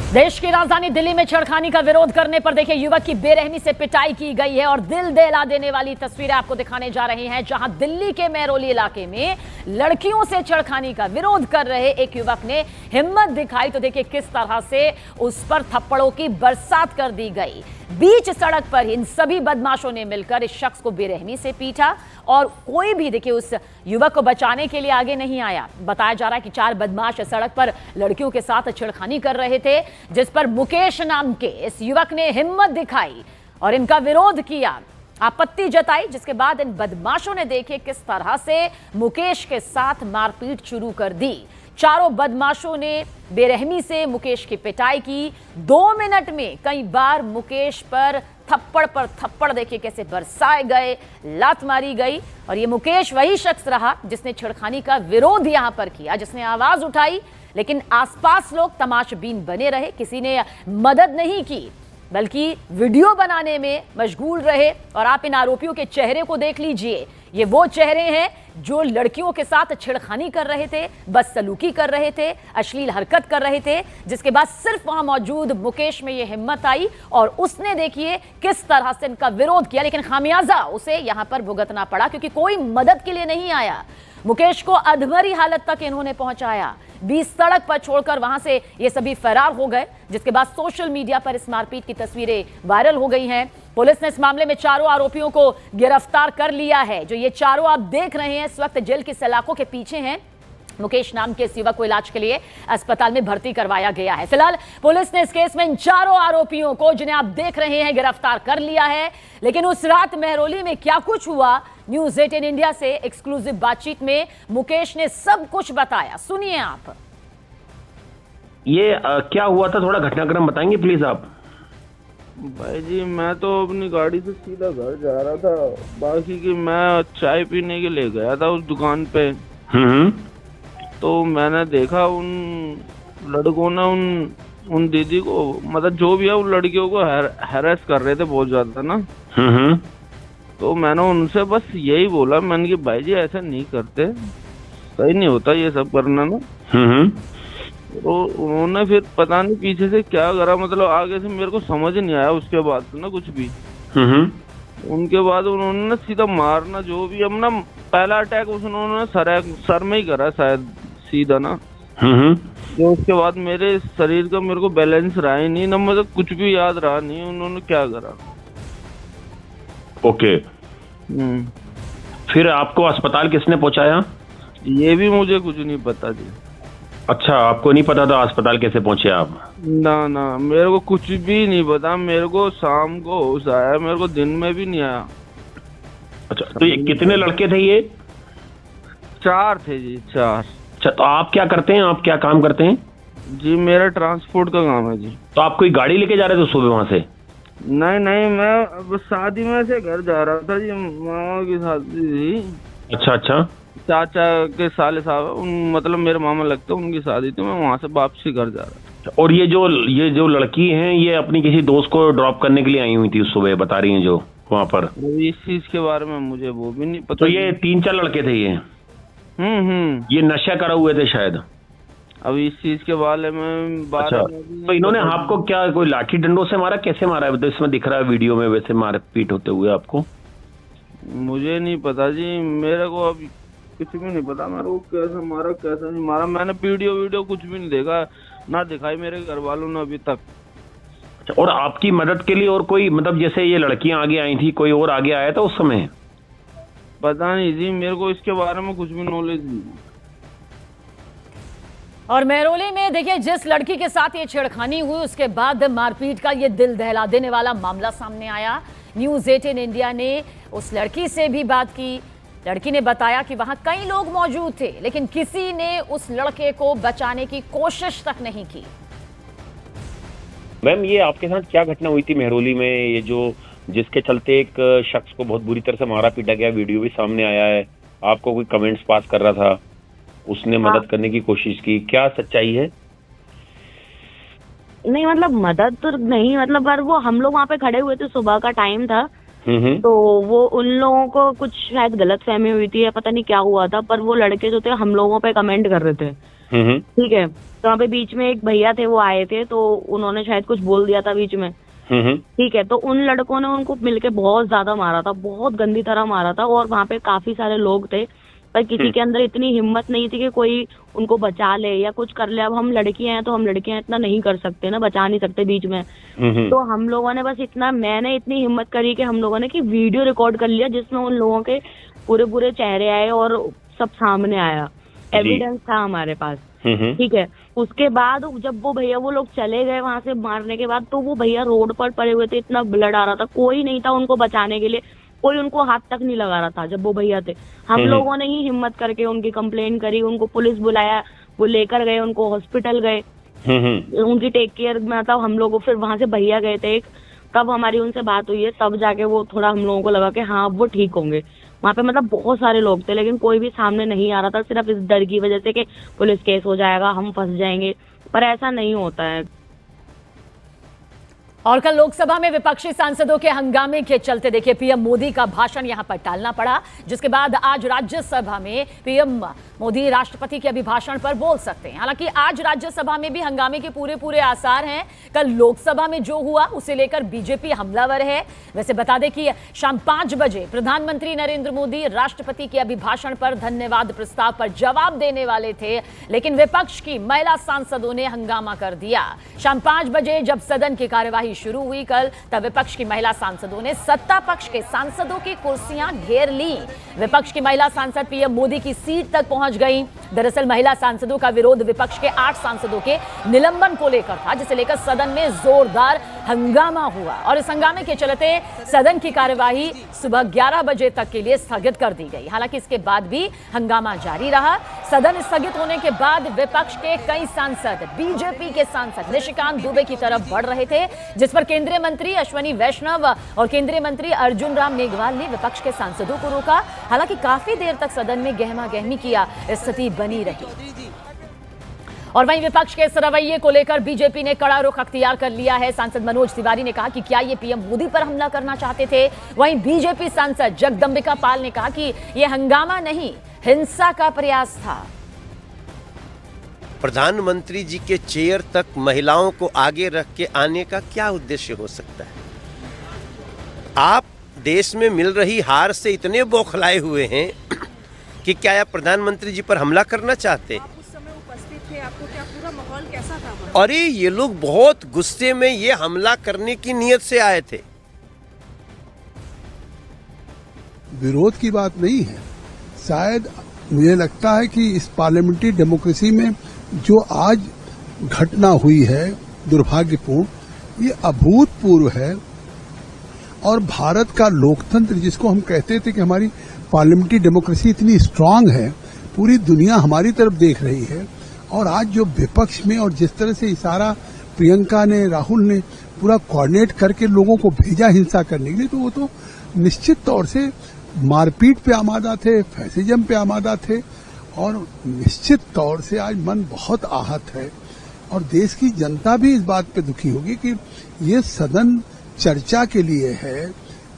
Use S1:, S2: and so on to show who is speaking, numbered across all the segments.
S1: देश की राजधानी दिल्ली में छेड़खानी का विरोध करने पर देखिए युवक की बेरहमी से पिटाई की गई है और दिल दहला देने वाली तस्वीरें आपको दिखाने जा रही हैं, जहां दिल्ली के मेहरौली इलाके में लड़कियों से छेड़खानी का विरोध कर रहे एक युवक ने हिम्मत दिखाई तो देखिए किस तरह से उस पर थप्पड़ों की बरसात कर दी गई। बीच सड़क पर इन सभी बदमाशों ने मिलकर इस शख्स को बेरहमी से पीटा और कोई भी देखिए उस युवक को बचाने के लिए आगे नहीं आया। बताया जा रहा है कि 4 बदमाश सड़क पर लड़कियों के साथ छेड़खानी कर रहे थे, जिस पर मुकेश नाम के इस युवक ने हिम्मत दिखाई और इनका विरोध किया, आपत्ति जताई, जिसके बाद इन बदमाशों ने देखिए किस तरह से मुकेश के साथ मारपीट शुरू कर दी। चारों बदमाशों ने बेरहमी से मुकेश की पिटाई की। 2 मिनट में कई बार मुकेश पर थप्पड़ देखिए कैसे बरसाए गए, लात मारी गई और ये मुकेश वही शख्स रहा जिसने छेड़खानी का विरोध यहां पर किया, जिसने आवाज उठाई, लेकिन आसपास लोग तमाशबीन बने रहे, किसी ने मदद नहीं की बल्कि वीडियो बनाने में मशगूल रहे। और आप इन आरोपियों के चेहरे को देख लीजिए, ये वो चेहरे हैं जो लड़कियों के साथ छेड़खानी कर रहे थे, बदसलूकी कर रहे थे, अश्लील हरकत कर रहे थे, जिसके बाद सिर्फ वहां मौजूद मुकेश में ये हिम्मत आई और उसने देखिए किस तरह से इनका विरोध किया, लेकिन खामियाजा उसे यहां पर भुगतना पड़ा क्योंकि कोई मदद के लिए नहीं आया। मुकेश को अधमरी हालत तक इन्होंने पहुंचाया, बीच सड़क पर छोड़कर वहां से ये सभी फरार हो गए, जिसके बाद सोशल मीडिया पर इस मारपीट की तस्वीरें वायरल हो गई हैं। पुलिस ने इस मामले में चारों आरोपियों को गिरफ्तार कर लिया है। जो ये चारों आप देख रहे हैं इस वक्त जेल की सलाखों के पीछे हैं। मुकेश नाम के इस युवक को इलाज के लिए अस्पताल में भर्ती करवाया गया है। फिलहाल पुलिस ने इस केस में इन चारों आरोपियों को, जिन्हें आप देख रहे हैं, गिरफ्तार कर लिया है। लेकिन उस रात मेहरौली में क्या कुछ हुआ, न्यूज़ 18 इंडिया से एक्सक्लूसिव बातचीत में मुकेश ने सब कुछ बताया, सुनिए आप।
S2: ये क्या हुआ था, थोड़ा घटनाक्रम बताएंगे प्लीज आप।
S3: भाई जी, मैं तो अपनी गाड़ी से सीधा घर जा रहा था, बाकी की मैं चाय पीने के लिए गया था उस दुकान पे। तो मैंने देखा उन लड़कों ने उन दीदी को, मतलब जो भी है, उन लड़कियों को हैरेस कर रहे थे बहुत ज्यादा ना। तो मैंने उनसे बस यही बोला, मैंने कि भाई जी ऐसा नहीं करते, सही नहीं होता ये सब करना ना। तो उन्होंने फिर पता नहीं पीछे से क्या करा, मतलब आगे से मेरे को समझ नहीं आया उसके बाद ना कुछ भी। उनके बाद उन्होंने सीधा मारना, जो भी अपना पहला अटैक उन्होंने सर में ही करा शायद सीधा ना। तो उसके बाद मेरे शरीर का मेरे को बैलेंस रहा ही नहीं ना, मतलब कुछ भी याद रहा नहीं उन्होंने क्या करा।
S2: ओके। फिर आपको अस्पताल किसने पहुंचाया?
S3: ये भी मुझे कुछ नहीं पता जी।
S2: अच्छा, आपको नहीं पता था अस्पताल कैसे पहुंचे आप?
S3: ना, मेरे को कुछ भी नहीं पता। मेरे को शाम को होश आया, मेरे को दिन में भी नहीं आया।
S2: अच्छा, तो ये कितने लड़के थे ये?
S3: 4 थे जी, 4।
S2: अच्छा, तो आप क्या करते हैं, आप क्या काम करते हैं?
S3: जी मेरा ट्रांसपोर्ट का काम है जी।
S2: तो आप कोई गाड़ी लेके जा रहे थे सुबह वहाँ से?
S3: नहीं, मैं शादी में से घर जा रहा था जी, मामा की शादी थी।
S2: अच्छा।
S3: चाचा के साले साहब, मतलब मेरे मामा लगते, उनकी शादी थी, मैं वहाँ से वापसी घर जा रहा था।
S2: और ये जो लड़की हैं, ये अपनी किसी दोस्त को ड्रॉप करने के लिए आई हुई थी उस सुबह, बता रही हैं जो वहाँ पर।
S3: इस चीज के बारे में मुझे वो भी नहीं पता।
S2: तो ये 3-4 लड़के थे ये? ये नशा करा हुए थे शायद।
S3: अब इस चीज के बारे में
S2: अच्छा, तो इन्होंने आपको क्या कोई लाठी डंडों से मारा, कैसे मारा है? तो इसमें दिख रहा है वीडियो में वैसे मारपीट होते हुए आपको।
S3: मुझे नहीं पता जी, मेरे को अब कुछ भी नहीं पता मेरे को कैसा मारा कैसा नहीं मारा। मैंने वीडियो कुछ भी नहीं देखा, ना दिखाई मेरे घर वालों ने अभी तक।
S2: अच्छा, और आपकी मदद के लिए और कोई, मतलब जैसे ये लड़कियां आगे आई थी, कोई और आगे आया था उस समय?
S3: पता नहीं जी, मेरे को इसके बारे में कुछ भी नॉलेज नहीं।
S1: और मेहरौली में देखिए जिस लड़की के साथ ये छेड़खानी हुई, उसके बाद मारपीट का ये दिल दहला देने वाला मामला सामने आया। न्यूज़ 18 इंडिया ने उस लड़की से भी बात की। लड़की ने बताया कि वहां कई लोग मौजूद थे, लेकिन किसी ने उस लड़के को बचाने की कोशिश तक नहीं की।
S2: मैम, ये आपके साथ क्या घटना हुई थी मेहरौली में, ये जो जिसके चलते एक शख्स को बहुत बुरी तरह से मारा पीटा गया, वीडियो भी सामने आया है, आपको कोई कमेंट्स पास कर रहा था, उसने मदद करने की कोशिश की, क्या सच्चाई है?
S4: नहीं, मतलब मदद तो नहीं, मतलब पर वो हम लोग वहाँ पे खड़े हुए थे, सुबह का टाइम था। तो वो उन लोगों को कुछ शायद गलत फहमी हुई थी या पता नहीं क्या हुआ था, पर वो लड़के जो थे हम लोगों पे कमेंट कर रहे थे। ठीक है, तो वहाँ पे बीच में एक भैया थे, वो आए थे, तो उन्होंने शायद कुछ बोल दिया था बीच में। ठीक है, तो उन लड़कों ने उनको मिलके बहुत ज्यादा मारा था, बहुत गंदी तरह मारा था, और वहाँ पे काफी सारे लोग थे, पर किसी के अंदर इतनी हिम्मत नहीं थी कि कोई उनको बचा ले या कुछ कर ले। अब हम लड़कियां हैं तो हम लड़कियां इतना नहीं कर सकते ना, बचा नहीं सकते बीच में। तो हम लोगों ने बस इतना, मैंने इतनी हिम्मत करी कि हम लोगों ने कि वीडियो रिकॉर्ड कर लिया, जिसमें उन लोगों के पूरे पूरे चेहरे आए और सब सामने आया, एविडेंस था हमारे पास। ठीक है, उसके बाद जब वो भैया वो लोग चले गए वहां से मारने के बाद, तो वो भैया रोड पर पड़े हुए थे, इतना ब्लड आ रहा था, कोई नहीं था उनको बचाने के लिए, कोई उनको हाथ तक नहीं लगा रहा था जब वो भैया थे। हम लोगों ने ही हिम्मत करके उनकी कंप्लेन करी, उनको पुलिस बुलाया, वो लेकर गए, उनको हॉस्पिटल गए, उनकी टेक केयर में, मतलब हम लोग फिर वहां से भैया गए थे एक, तब हमारी उनसे बात हुई है, तब जाके वो थोड़ा हम लोगों को लगा कि हाँ वो ठीक होंगे। वहाँ पे मतलब बहुत सारे लोग थे, लेकिन कोई भी सामने नहीं आ रहा था, सिर्फ इस डर की वजह से कि पुलिस केस हो जाएगा, हम फंस जाएंगे, पर ऐसा नहीं होता है।
S1: और कल लोकसभा में विपक्षी सांसदों के हंगामे के चलते देखिए पीएम मोदी का भाषण यहां पर टालना पड़ा, जिसके बाद आज राज्यसभा में पीएम मोदी राष्ट्रपति के अभिभाषण पर बोल सकते हैं। हालांकि आज राज्यसभा में भी हंगामे के पूरे पूरे आसार हैं। कल लोकसभा में जो हुआ उसे लेकर बीजेपी हमलावर है। वैसे बता दें कि शाम 5 बजे प्रधानमंत्री नरेंद्र मोदी राष्ट्रपति के अभिभाषण पर धन्यवाद प्रस्ताव पर जवाब देने वाले थे, लेकिन विपक्ष की महिला सांसदों ने हंगामा कर दिया। शाम 5 बजे जब सदन की कार्यवाही शुरू हुई कल, तब विपक्ष की महिला सांसदों ने सत्ता पक्ष के सांसदों की कुर्सियां घेर ली। विपक्ष की महिला सांसद पीएम मोदी की सीट तक पहुंच गई। दरअसल महिला सांसदों का विरोध विपक्ष के 8 सांसदों के निलंबन को लेकर था, जिसे लेकर सदन में जोरदार हंगामा हुआ और इस हंगामे के चलते सदन की कार्यवाही सुबह 11 बजे तक के लिए स्थगित कर दी गई। हालांकि इसके बाद भी हंगामा जारी रहा। सदन स्थगित होने के बाद विपक्ष के कई सांसद बीजेपी के सांसद निशिकांत दुबे की तरफ बढ़ रहे थे, जिस पर केंद्रीय मंत्री अश्विनी वैष्णव और केंद्रीय मंत्री अर्जुन राम मेघवाल ने विपक्ष के सांसदों को रोका। हालांकि काफी देर तक सदन में गहमा गहमी की स्थिति बनी रही। और वहीं विपक्ष के इस रवैये को लेकर बीजेपी ने कड़ा रुख अख्तियार कर लिया है। सांसद मनोज तिवारी ने कहा कि क्या ये पीएम मोदी पर हमला करना चाहते थे। वहीं बीजेपी सांसद जगदंबिका पाल ने कहा कि यह हंगामा नहीं, हिंसा का प्रयास था।
S5: प्रधानमंत्री जी के चेयर तक महिलाओं को आगे रख के आने का क्या उद्देश्य हो सकता है? आप देश में मिल रही हार से इतने बौखलाए हुए हैं कि क्या आप प्रधानमंत्री जी पर हमला करना चाहते हैं?
S6: आप उस समय उपस्थित थे, आपको क्या पूरा माहौल कैसा था?
S5: अरे ये लोग बहुत गुस्से में ये हमला करने की नीयत से आए थे।
S7: विरोध की बात नहीं है। शायद मुझे लगता है कि इस पार्लियामेंट्री डेमोक्रेसी में जो आज घटना हुई है दुर्भाग्यपूर्ण, ये अभूतपूर्व है। और भारत का लोकतंत्र, जिसको हम कहते थे कि हमारी पार्लियामेंट्री डेमोक्रेसी इतनी स्ट्रांग है, पूरी दुनिया हमारी तरफ देख रही है। और आज जो विपक्ष में और जिस तरह से इशारा प्रियंका ने, राहुल ने पूरा कोऑर्डिनेट करके लोगों को भेजा हिंसा करने के लिए, तो वो तो निश्चित तौर से मारपीट पे आमादा थे, फैसिज्म पे आमादा थे। और निश्चित तौर से आज मन बहुत आहत है और देश की जनता भी इस बात पे दुखी होगी कि ये सदन चर्चा के लिए है,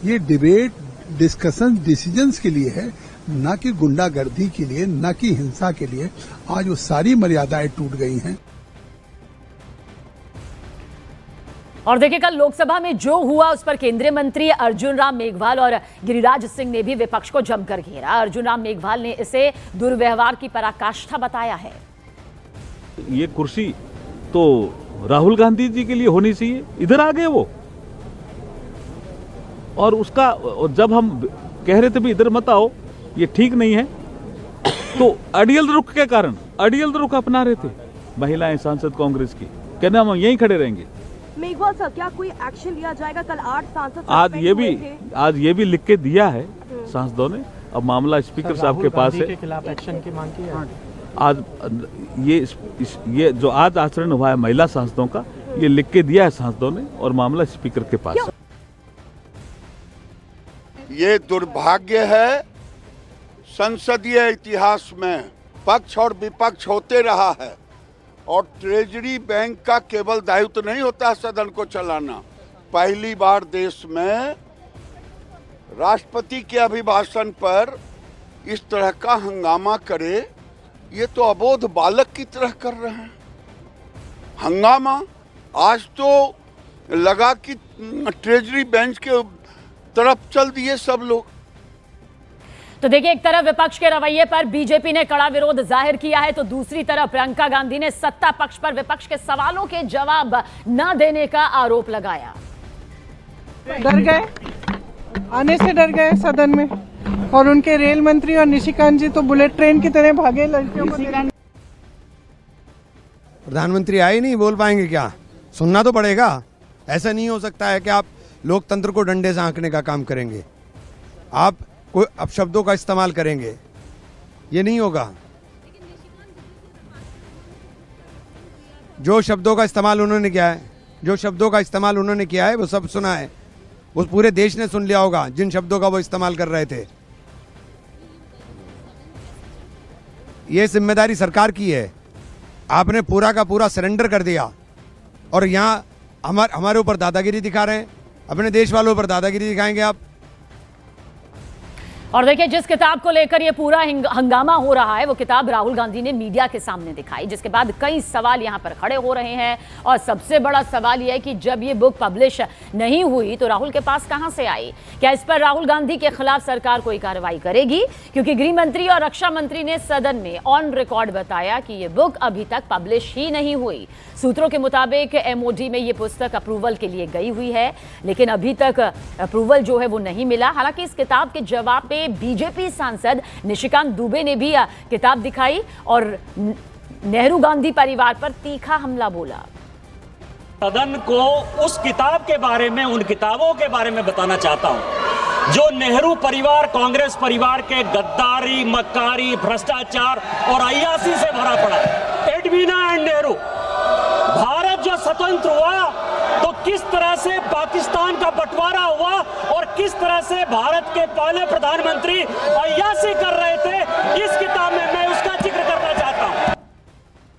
S7: ये डिबेट, डिस्कशन, डिसीजंस के लिए है, न कि गुंडागर्दी के लिए, न कि हिंसा के लिए। आज वो सारी मर्यादाएं टूट गई हैं।
S1: और देखिए कल लोकसभा में जो हुआ उस पर केंद्रीय मंत्री अर्जुन राम मेघवाल और गिरिराज सिंह ने भी विपक्ष को जमकर घेरा। अर्जुन राम मेघवाल ने इसे दुर्व्यवहार की पराकाष्ठा बताया है।
S8: ये कुर्सी तो राहुल गांधी जी के लिए होनी चाहिए, इधर आ गए वो। और उसका जब हम कह रहे थे भी इधर मत आओ, ये ठीक नहीं है, तो अड़ियल रुख के कारण अड़ियल रुख अपना रहे थे महिलाएं सांसद कांग्रेस की, कहना हम यहीं खड़े रहेंगे।
S6: मेघवाल सर, क्या कोई एक्शन लिया जाएगा? कल 8 सांसद
S8: आज ये भी लिख के दिया है सांसदों ने। अब मामला स्पीकर साहब के पास है।
S9: के खिलाफ एक्शन की मांग की है।
S8: आज ये जो आज आचरण हुआ है महिला सांसदों का, ये लिख के दिया है सांसदों ने और मामला स्पीकर के पास है।
S10: ये दुर्भाग्य है, संसदीय इतिहास में पक्ष और विपक्ष होते रहा है और ट्रेजरी बैंक का केवल दायित्व नहीं होता सदन को चलाना। पहली बार देश में राष्ट्रपति के अभिभाषण पर इस तरह का हंगामा करे, ये तो अबोध बालक की तरह कर रहे हैं। हंगामा। आज तो लगा कि ट्रेजरी बेंच के तरफ चल दिए सब लोग।
S1: तो देखिए, एक तरफ विपक्ष के रवैये पर बीजेपी ने कड़ा विरोध जाहिर किया है, तो दूसरी तरफ प्रियंका गांधी ने सत्ता पक्ष पर विपक्ष के सवालों के जवाब न देने का आरोप लगाया।
S9: डर गए, आने से डर गए सदन में, और उनके रेल मंत्री और निशिकांत जी तो बुलेट ट्रेन की तरह भागे लड़कियों को।
S11: प्रधानमंत्री आए नहीं, बोल पाएंगे क्या? सुनना तो पड़ेगा। ऐसा नहीं हो सकता है कि आप लोकतंत्र को डंडे से आंकने का काम करेंगे, आप कोई अपशब्दों का इस्तेमाल करेंगे, ये नहीं होगा। जो शब्दों का इस्तेमाल उन्होंने किया है वो सब सुना है, वो पूरे देश ने सुन लिया होगा जिन शब्दों का वो इस्तेमाल कर रहे थे। ये जिम्मेदारी सरकार की है। आपने पूरा का पूरा सरेंडर कर दिया और यहाँ हमारे ऊपर दादागिरी दिखा रहे हैं। अपने देश वालों पर दादागिरी दिखाएंगे आप।
S1: और देखिए, जिस किताब को लेकर ये पूरा हंगामा हो रहा है, वो किताब राहुल गांधी ने मीडिया के सामने दिखाई, जिसके बाद कई सवाल यहां पर खड़े हो रहे हैं। और सबसे बड़ा सवाल यह है कि जब ये बुक पब्लिश नहीं हुई तो राहुल के पास कहां से आई? क्या इस पर राहुल गांधी के खिलाफ सरकार कोई कार्रवाई करेगी? क्योंकि गृह मंत्री और रक्षा मंत्री ने सदन में ऑन रिकॉर्ड बताया कि ये बुक अभी तक पब्लिश ही नहीं हुई। सूत्रों के मुताबिक एमओडी में ये पुस्तक अप्रूवल के लिए गई हुई है, लेकिन अभी तक अप्रूवल जो है वो नहीं मिला। हालांकि इस किताब के जवाब पे बीजेपी सांसद निशिकांत दुबे ने भी किताब दिखाई और नेहरू गांधी परिवार पर तीखा हमला बोला।
S12: सदन को उस किताब के बारे में, उन किताबों के बारे में बताना चाहता हूं जो नेहरू परिवार, कांग्रेस परिवार के गद्दारी, मक्कारी, भ्रष्टाचार और अय्यासी से भरा पड़ा। एडवीना एंड नेहरू, भारत जो स्वतंत्र हुआ तो किस तरह से पाकिस्तान का बंटवारा हुआ और किस तरह से भारत के पहले प्रधानमंत्री अय्यासी कर रहे थे,